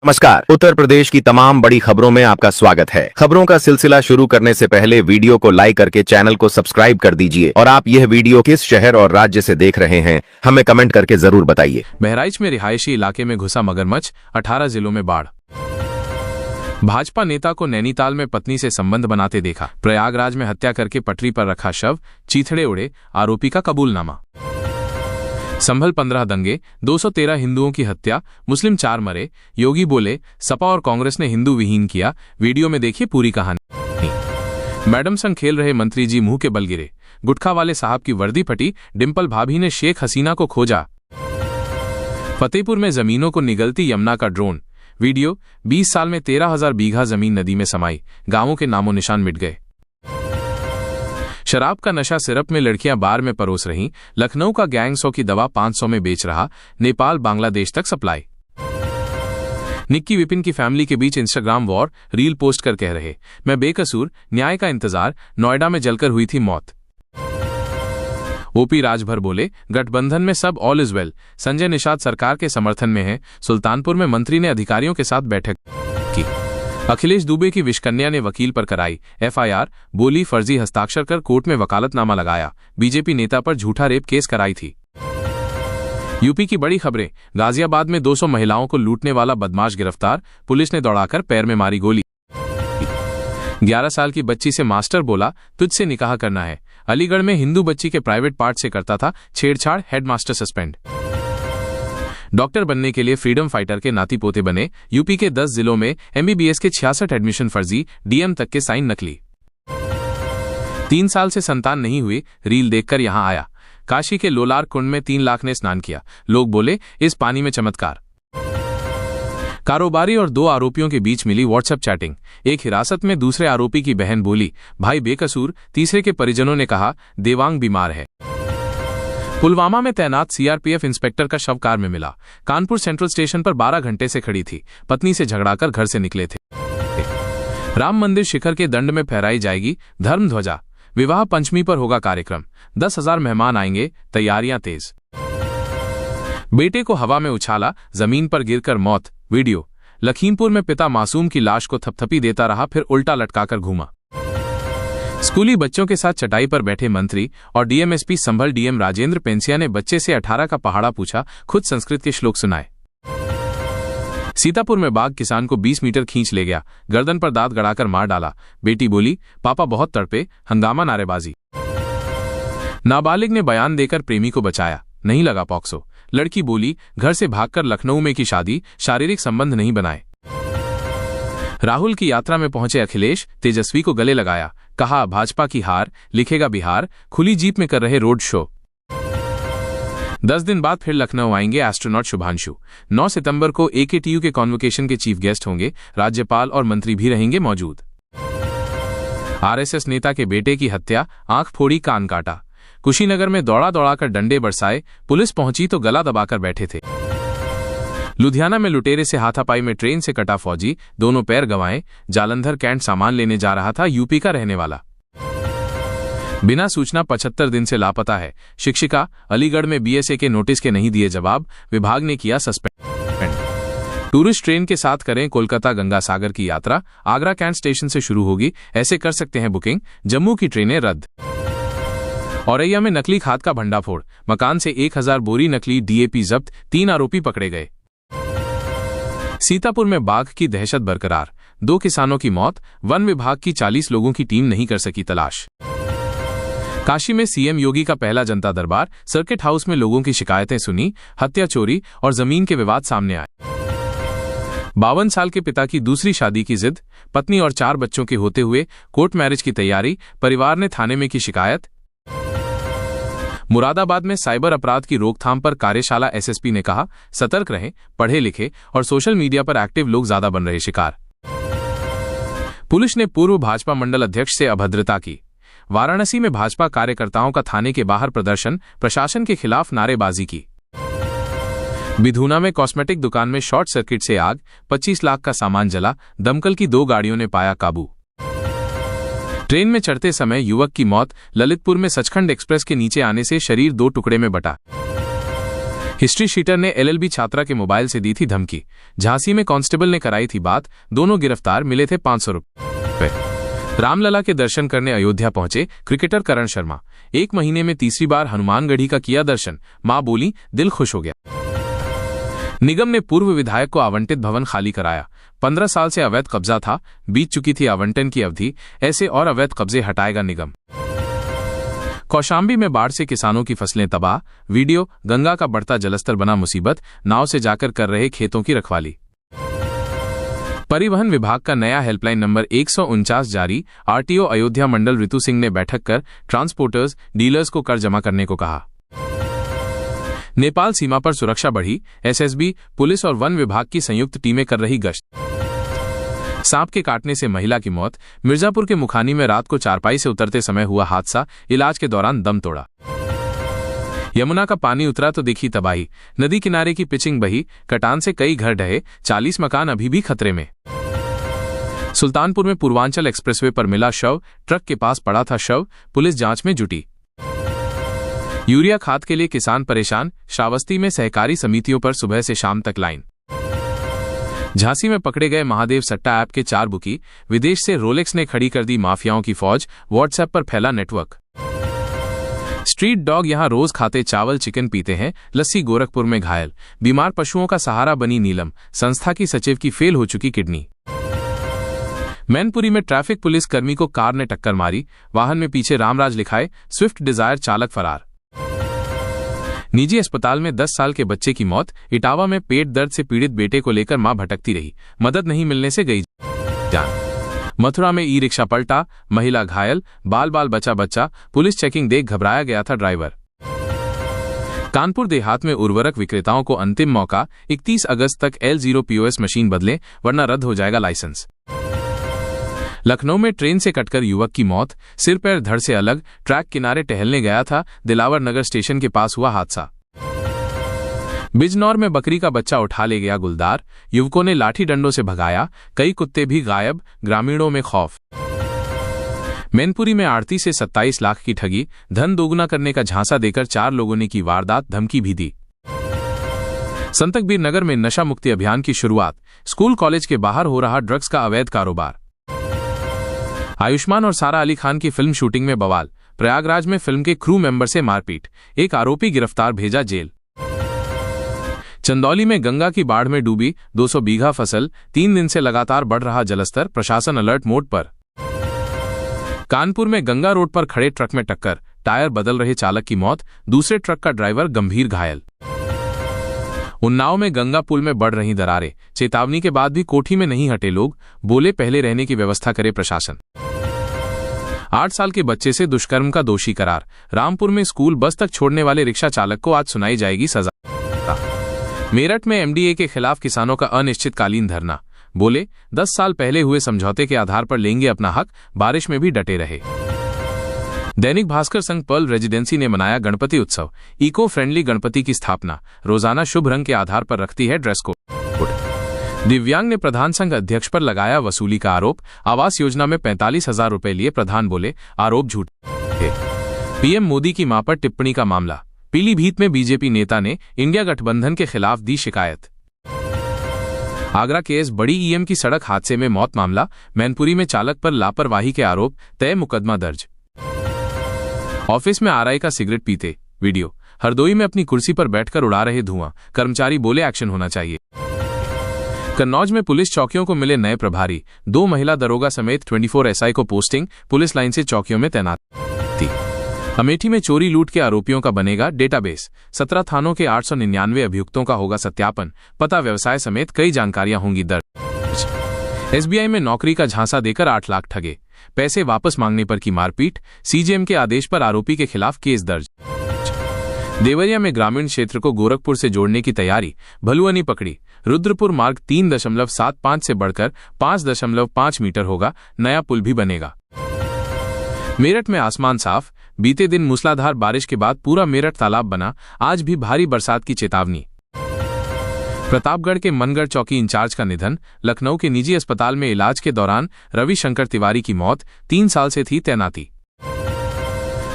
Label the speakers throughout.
Speaker 1: नमस्कार। उत्तर प्रदेश की तमाम बड़ी खबरों में आपका स्वागत है। खबरों का सिलसिला शुरू करने से पहले वीडियो को लाइक करके चैनल को सब्सक्राइब कर दीजिए और आप यह वीडियो किस शहर और राज्य से देख रहे हैं हमें कमेंट करके जरूर बताइए।
Speaker 2: बहराइच में रिहायशी इलाके में घुसा मगरमच्छ, 18 जिलों में बाढ़। भाजपा नेता को नैनीताल में पत्नी से संबंध बनाते देखा। प्रयागराज में हत्या करके पटरी पर रखा शव, चीथड़े उड़े, आरोपी का कबूलनामा। संभल 15 दंगे, 213 हिंदुओं की हत्या, मुस्लिम 4 मरे। योगी बोले सपा और कांग्रेस ने हिंदू विहीन किया। वीडियो में देखिए पूरी कहानी। मैडम संग खेल रहे मंत्री जी मुंह के बल गिरे। गुटखा वाले साहब की वर्दी फटी। डिंपल भाभी ने शेख हसीना को खोजा। फतेहपुर में जमीनों को निगलती यमुना का ड्रोन। वीडियो। 20 साल में 13,000 बीघा जमीन नदी में समाई। गांवों के नामो निशान मिट गए। शराब का नशा सिरप में लड़कियां बार में परोस रहीं। लखनऊ का गैंग 100 की दवा 500 में बेच रहा। नेपाल बांग्लादेश तक सप्लाई। निक्की विपिन की फैमिली के बीच इंस्टाग्राम वॉर। रील पोस्ट कर कह रहे मैं बेकसूर, न्याय का इंतजार। नोएडा में जलकर हुई थी मौत। ओपी राजभर बोले गठबंधन में सब all is well. Sanjay Nishad सरकार के समर्थन में है। सुल्तानपुर में मंत्री ने अधिकारियों के साथ बैठक की। अखिलेश दुबे की विषकन्या ने वकील पर कराई एफआईआर। बोली फर्जी हस्ताक्षर कर कोर्ट में वकालतनामा लगाया। बीजेपी नेता पर झूठा रेप केस कराई थी। यूपी की बड़ी खबरें। गाजियाबाद में 200 महिलाओं को लूटने वाला बदमाश गिरफ्तार। पुलिस ने दौड़ाकर पैर में मारी गोली। 11 साल की बच्ची से मास्टर बोला तुझसे निकाह करना है। अलीगढ़ में हिंदू बच्ची के प्राइवेट पार्ट से करता था छेड़छाड़, हेडमास्टर सस्पेंड। डॉक्टर बनने के लिए फ्रीडम फाइटर के नाती पोते बने। यूपी के 10 जिलों में एमबीबीएस के 66 एडमिशन फर्जी, डीएम तक के साइन नकली। 3 साल से संतान नहीं हुई, रील देखकर यहां आया। काशी के लोलार कुंड में 3 लाख ने स्नान किया। लोग बोले इस पानी में चमत्कार। कारोबारी और 2 आरोपियों के बीच मिली व्हाट्सएप चैटिंग। एक हिरासत में दूसरे आरोपी की बहन बोली भाई बेकसूर। तीसरे के परिजनों ने कहा देवांग बीमार है। पुलवामा में तैनात सीआरपीएफ इंस्पेक्टर का शव कार में मिला। कानपुर सेंट्रल स्टेशन पर 12 घंटे से खड़ी थी। पत्नी से झगड़ाकर घर से निकले थे। राम मंदिर शिखर के दंड में फहराई जाएगी धर्म ध्वजा। विवाह पंचमी पर होगा कार्यक्रम। 10,000 मेहमान आएंगे, तैयारियां तेज। बेटे को हवा में उछाला, जमीन पर गिरकर मौत। वीडियो। लखीमपुर में पिता मासूम की लाश को थपथपी देता रहा, फिर उल्टा लटकाकर घूमा। स्कूली बच्चों के साथ चटाई पर बैठे मंत्री और डीएमएसपी संभल डीएम राजेंद्र पेंसिया ने बच्चे से 18 का पहाड़ा पूछा, खुद संस्कृत के श्लोक सुनाए। सीतापुर में बाघ किसान को 20 मीटर खींच ले गया, गर्दन पर दांत गड़ाकर मार डाला। बेटी बोली पापा बहुत तड़पे, हंगामा नारेबाजी। नाबालिग ने बयान देकर प्रेमी को बचाया, नहीं लगा पॉक्सो। लड़की बोली घर से भागकर लखनऊ में की शादी, शारीरिक संबंध नहीं बनाए। राहुल की यात्रा में पहुंचे अखिलेश, तेजस्वी को गले लगाया, कहा भाजपा की हार, लिखेगा बिहार। खुली जीप में कर रहे रोड शो। 10 दिन बाद फिर लखनऊ आएंगे एस्ट्रोनॉट शुभांशु। 9 सितंबर को एकेटीयू के कॉन्वोकेशन के चीफ गेस्ट होंगे। राज्यपाल और मंत्री भी रहेंगे मौजूद। आरएसएस नेता के बेटे की हत्या, आंख फोड़ी, कान काटा। कुशीनगर में दौड़ा दौड़ाकर डंडे बरसाए। पुलिस पहुंची तो गला दबाकर बैठे थे। लुधियाना में लुटेरे से हाथापाई में ट्रेन से कटा फौजी, दोनों पैर गंवाए। जालंधर कैंट सामान लेने जा रहा था, यूपी का रहने वाला। बिना सूचना 75 दिन से लापता है शिक्षिका। अलीगढ़ में बीएसए के नोटिस के नहीं दिए जवाब, विभाग ने किया सस्पेंड। टूरिस्ट ट्रेन के साथ करें कोलकाता गंगा सागर की यात्रा। आगरा कैंट स्टेशन से शुरू होगी, ऐसे कर सकते हैं बुकिंग। जम्मू की ट्रेनें रद्द। औरैया में नकली खाद का भंडाफोड़, मकान से 1000 बोरी नकली डीएपी जब्त, 3 आरोपी पकड़े गए। सीतापुर में बाघ की दहशत बरकरार, 2 किसानों की मौत। वन विभाग की 40 लोगों की टीम नहीं कर सकी तलाश। काशी में सीएम योगी का पहला जनता दरबार। सर्किट हाउस में लोगों की शिकायतें सुनी। हत्या, चोरी और जमीन के विवाद सामने आए। 52 साल के पिता की दूसरी शादी की जिद, पत्नी और 4 बच्चों के होते हुए कोर्ट मैरिज की तैयारी। परिवार ने थाने में की शिकायत। मुरादाबाद में साइबर अपराध की रोकथाम पर कार्यशाला। एसएसपी ने कहा सतर्क रहें, पढ़े लिखे और सोशल मीडिया पर एक्टिव लोग ज्यादा बन रहे शिकार। पुलिस ने पूर्व भाजपा मंडल अध्यक्ष से अभद्रता की। वाराणसी में भाजपा कार्यकर्ताओं का थाने के बाहर प्रदर्शन, प्रशासन के खिलाफ नारेबाजी की। बिधूना में कॉस्मेटिक दुकान में शॉर्ट सर्किट से आग, 25 लाख का सामान जला। दमकल की 2 गाड़ियों ने पाया काबू। ट्रेन में चढ़ते समय युवक की मौत। ललितपुर में सचखंड एक्सप्रेस के नीचे आने से शरीर 2 टुकड़े में बटा। हिस्ट्री शीटर ने एलएलबी छात्रा के मोबाइल से दी थी धमकी। झांसी में कांस्टेबल ने कराई थी बात, दोनों गिरफ्तार, मिले थे 500 रुपए। रामलला के दर्शन करने अयोध्या पहुंचे क्रिकेटर करण शर्मा। 1 महीने में तीसरी बार हनुमानगढ़ी का किया दर्शन, मां बोली दिल खुश हो गया। निगम ने पूर्व विधायक को आवंटित भवन खाली कराया। 15 साल से अवैध कब्जा था, बीत चुकी थी आवंटन की अवधि, ऐसे और अवैध कब्जे हटाएगा निगम। कौशाम्बी में बाढ़ से किसानों की फसलें तबाह, वीडियो, गंगा का बढ़ता जलस्तर बना मुसीबत, नाव से जाकर कर रहे खेतों की रखवाली। परिवहन विभाग का नया हेल्पलाइन नंबर 149 जारी, आरटीओ अयोध्या मंडल ऋतु सिंह ने बैठक कर ट्रांसपोर्टर्स, डीलर्स को कर जमा करने को कहा। नेपाल सीमा पर सुरक्षा बढ़ी, एसएसबी, पुलिस और वन विभाग की संयुक्त टीमें कर रही गश्त। सांप के काटने से महिला की मौत, मिर्जापुर के मुखानी में रात को चारपाई से उतरते समय हुआ हादसा, इलाज के दौरान दम तोड़ा। यमुना का पानी उतरा तो दिखी तबाही, नदी किनारे की पिचिंग बही, कटान से कई घर ढहे, 40 मकान अभी भी खतरे में। सुल्तानपुर में पूर्वांचल एक्सप्रेसवे पर मिला शव, ट्रक के पास पड़ा था शव, पुलिस जांच में जुटी। यूरिया खाद के लिए किसान परेशान, श्रावस्ती में सहकारी समितियों पर सुबह से शाम तक लाइन। झांसी में पकड़े गए महादेव सट्टा ऐप के 4 बुकी, विदेश से रोलेक्स ने खड़ी कर दी माफियाओं की फौज, व्हाट्सएप पर फैला नेटवर्क। स्ट्रीट डॉग यहां रोज खाते चावल चिकन पीते हैं, लस्सी गोरखपुर में घायल, बीमार पशुओं का सहारा बनी नीलम, संस्था की सचिव की फेल हो चुकी किडनी। मैनपुरी में ट्रैफिक पुलिस कर्मी को कार ने टक्कर मारी, वाहन में पीछे रामराज लिखाए, स्विफ्ट डिजायर चालक फरार। निजी अस्पताल में 10 साल के बच्चे की मौत, इटावा में पेट दर्द से पीड़ित बेटे को लेकर मां भटकती रही, मदद नहीं मिलने से गई जान। मथुरा में ई रिक्शा पलटा, महिला घायल, बाल बाल बचा बच्चा, पुलिस चेकिंग देख घबराया गया था ड्राइवर। कानपुर देहात में उर्वरक विक्रेताओं को अंतिम मौका, 31 अगस्त तक L0 POS मशीन बदलें वरना रद्द हो जाएगा लाइसेंस। लखनऊ में ट्रेन से कटकर युवक की मौत, सिर पैर धड़ से अलग, ट्रैक किनारे टहलने गया था, दिलावर नगर स्टेशन के पास हुआ हादसा। बिजनौर में बकरी का बच्चा उठा ले गया गुलदार, युवकों ने लाठी डंडों से भगाया, कई कुत्ते भी गायब, ग्रामीणों में खौफ। मैनपुरी में आड़ती से 27 लाख की ठगी, धन दोगुना करने का झांसा देकर 4 लोगों ने की वारदात, धमकी भी दी। संतकबीर नगर में नशा मुक्ति अभियान की शुरुआत, स्कूल कॉलेज के बाहर हो रहा ड्रग्स का अवैध कारोबार। आयुष्मान और सारा अली खान की फिल्म शूटिंग में बवाल, प्रयागराज में फिल्म के क्रू मेंबर से मारपीट, एक आरोपी गिरफ्तार, भेजा जेल। चंदौली में गंगा की बाढ़ में डूबी 200 बीघा फसल, 3 दिन से लगातार बढ़ रहा जलस्तर, प्रशासन अलर्ट मोड पर। कानपुर में गंगा रोड पर खड़े ट्रक में टक्कर, टायर बदल रहे चालक की मौत, दूसरे ट्रक का ड्राइवर गंभीर घायल। उन्नाव में गंगा पुल में बढ़ रही दरारें, चेतावनी के बाद भी कोठी में नहीं हटे लोग, बोले पहले रहने की व्यवस्था करे प्रशासन। 8 साल के बच्चे से दुष्कर्म का दोषी करार, रामपुर में स्कूल बस तक छोड़ने वाले रिक्शा चालक को आज सुनाई जाएगी सजा। मेरठ में MDA के खिलाफ किसानों का अनिश्चितकालीन धरना, बोले 10 साल पहले हुए समझौते के आधार पर लेंगे अपना हक, बारिश में भी डटे रहे। दैनिक भास्कर संघ पर्ल रेजिडेंसी ने मनाया गणपति उत्सव, इको फ्रेंडली गणपति की स्थापना, रोजाना शुभ रंग के आधार पर रखती है ड्रेस कोड। दिव्यांग ने प्रधान संघ अध्यक्ष पर लगाया वसूली का आरोप, आवास योजना में 45,000 रुपए लिए, प्रधान बोले आरोप झूठे। पीएम मोदी की मां पर टिप्पणी का मामला, पीलीभीत में बीजेपी नेता ने इंडिया गठबंधन के खिलाफ दी शिकायत। आगरा केस, बड़ी EM की सड़क हादसे में मौत मामला, मैनपुरी में चालक पर लापरवाही के आरोप, तय मुकदमा दर्ज। ऑफिस में RI का सिगरेट पीते, वीडियो, हरदोई में अपनी कुर्सी पर बैठकर उड़ा रहे धुआं, कर्मचारी बोले एक्शन होना चाहिए। कन्नौज में पुलिस चौकियों को मिले नए प्रभारी, 2 महिला दरोगा समेत 24 SI को पोस्टिंग, पुलिस लाइन से चौकियों में तैनात थी। अमेठी में चोरी लूट के आरोपियों का बनेगा डेटाबेस, 17 थानों के 899 अभियुक्तों का होगा सत्यापन, पता व्यवसाय समेत कई जानकारियां होंगी दर्ज। SBI में नौकरी का झांसा देकर 8 लाख ठगे, पैसे वापस मांगने पर की मारपीट, CJM के आदेश पर आरोपी के खिलाफ केस दर्ज। देवरिया में ग्रामीण क्षेत्र को गोरखपुर से जोड़ने की तैयारी, भलुअनी पकड़ी, रुद्रपुर मार्ग 3.75 से बढ़कर 5.5 मीटर होगा, नया पुल भी बनेगा। मेरठ में आसमान साफ, बीते दिन मूसलाधार बारिश के बाद पूरा मेरठ तालाब बना, आज भी भारी बरसात की चेतावनी। प्रतापगढ़ के मनगढ़ चौकी इंचार्ज का निधन, लखनऊ के निजी अस्पताल में इलाज के दौरान रविशंकर तिवारी की मौत, 3 साल से थी तैनाती।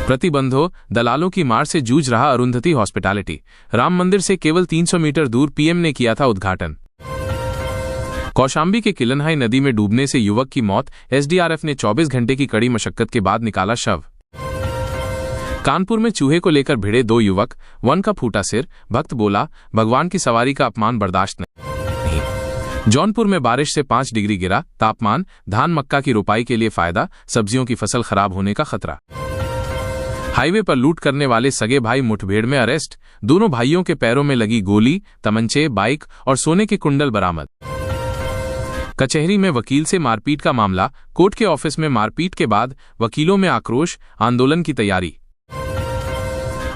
Speaker 2: प्रतिबंधों दलालों की मार से जूझ रहा अरुंधति हॉस्पिटैलिटी। राम मंदिर से केवल 300 मीटर दूर पीएम ने किया था उद्घाटन। कौशांबी के किलनहाई नदी में डूबने से युवक की मौत, एसडीआरएफ ने 24 घंटे की कड़ी मशक्कत के बाद निकाला शव। कानपुर में चूहे को लेकर भिड़े 2 युवक, वन का फूटा सिर, भक्त बोला भगवान की सवारी का अपमान बर्दाश्त नहीं। जौनपुर में बारिश से 5 डिग्री गिरा तापमान, धान मक्का की रोपाई के लिए फायदा, सब्जियों की फसल खराब होने का खतरा। हाईवे पर लूट करने वाले सगे भाई मुठभेड़ में अरेस्ट, दोनों भाइयों के पैरों में लगी गोली, तमंचे, बाइक और सोने के कुंडल बरामद। कचहरी में वकील से मारपीट का मामला, कोर्ट के ऑफिस में मारपीट के बाद वकीलों में आक्रोश, आंदोलन की तैयारी।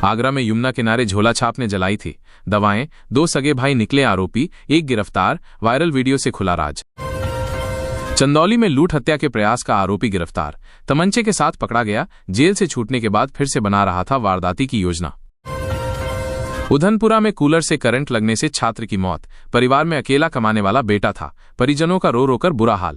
Speaker 2: आगरा में यमुना किनारे झोला छाप ने जलाई थी दवाएं, 2 सगे भाई निकले आरोपी, 1 गिरफ्तार, वायरल वीडियो से खुला राज। चंदौली में लूट हत्या के प्रयास का आरोपी गिरफ्तार, तमंचे के साथ पकड़ा गया, जेल से छूटने के बाद फिर से बना रहा था वारदाती की योजना। उधनपुरा में कूलर से करंट लगने से छात्र की मौत, परिवार में अकेला कमाने वाला बेटा था, परिजनों का रो रोकर बुरा हाल।